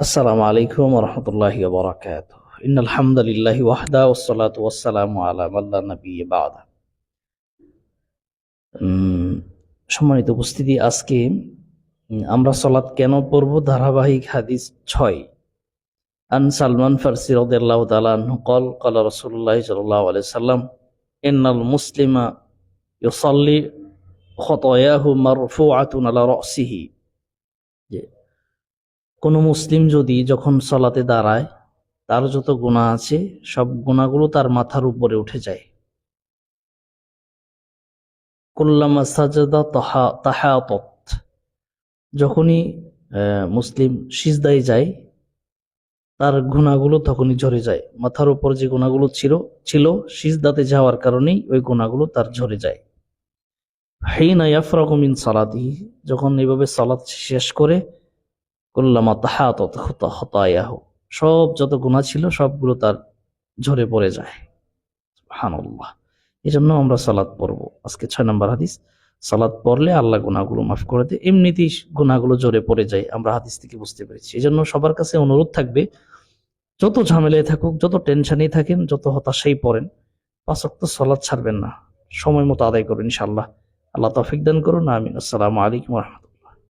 আসসালামু আলাইকুম ওয়া রাহমাতুল্লাহি ওয়া বারাকাতুহু। ইন্নাল হামদালিল্লাহি ওয়াহদা ওয়াস সালাতু ওয়াস সালামু আলা মান লা নাবিয়্যা বা'দা। উম, সম্মানিত উপস্থিতি, আজকে আমরা সালাত কেন পড়ব ধারাবাহিক হাদিস 6। আন সালমান ফারসি রাদিয়াল্লাহু তাআলা আনহু قال قال রাসূলুল্লাহ সাল্লাল্লাহু আলাইহি ওয়াসাল্লাম ইন্নাল মুসলিমা ইউসাল্লি খতায়াহু মারফুআতুন আলা রাসিহি। যে কোন মুসলিম যদি যখন সালাতে দাঁড়ায় তার যত গুনাহ আছে সব গুনাহগুলো তার মাথার উপরে উঠে যায়। কুল্লামা সাজাদা তাহাতত, যখনই মুসলিম সিজদায় যায় তার গুনাহগুলো তখনই ঝরে যায়। মাথার উপর যে গুনাহগুলো ছিল সিজদাতে যাওয়ার কারণেই ওই গুনাহগুলো তার ঝরে যায়। হিনা ইয়াফরাগু মিন সালাতিহি, যখন এইভাবে সালাত শেষ করে কুল্লামা তাহাতত খতায়াহু, সব যত গুনাহ ছিল সবগুলো তার ঝরে পড়ে যায়। সুবহানাল্লাহ। এই জন্য আমরা সালাত পড়বো। আজকে 6 নম্বর হাদিস, সালাত পড়লে আল্লাহ গুনাহগুলো মাফ করে দেয়। এমনিতেই গুনাহগুলো ঝরে পড়ে যায়, আমরা হাদিস থেকে বুঝতে পেরেছি। এই জন্য সবার কাছে অনুরোধ থাকবে, যত ঝামেলায় থাকুক, যত টেনশনেই থাকেন, যত হতাশাই পড়েন, 5 ওয়াক্ত সালাত ছাড়বেন না, সময় মতো আদায় করবেন ইনশাআল্লাহ। আল্লাহ তৌফিক দান করুন, আমিন। আসসালামু আলাইকুম ওয়া রাহমাতুল্লাহ।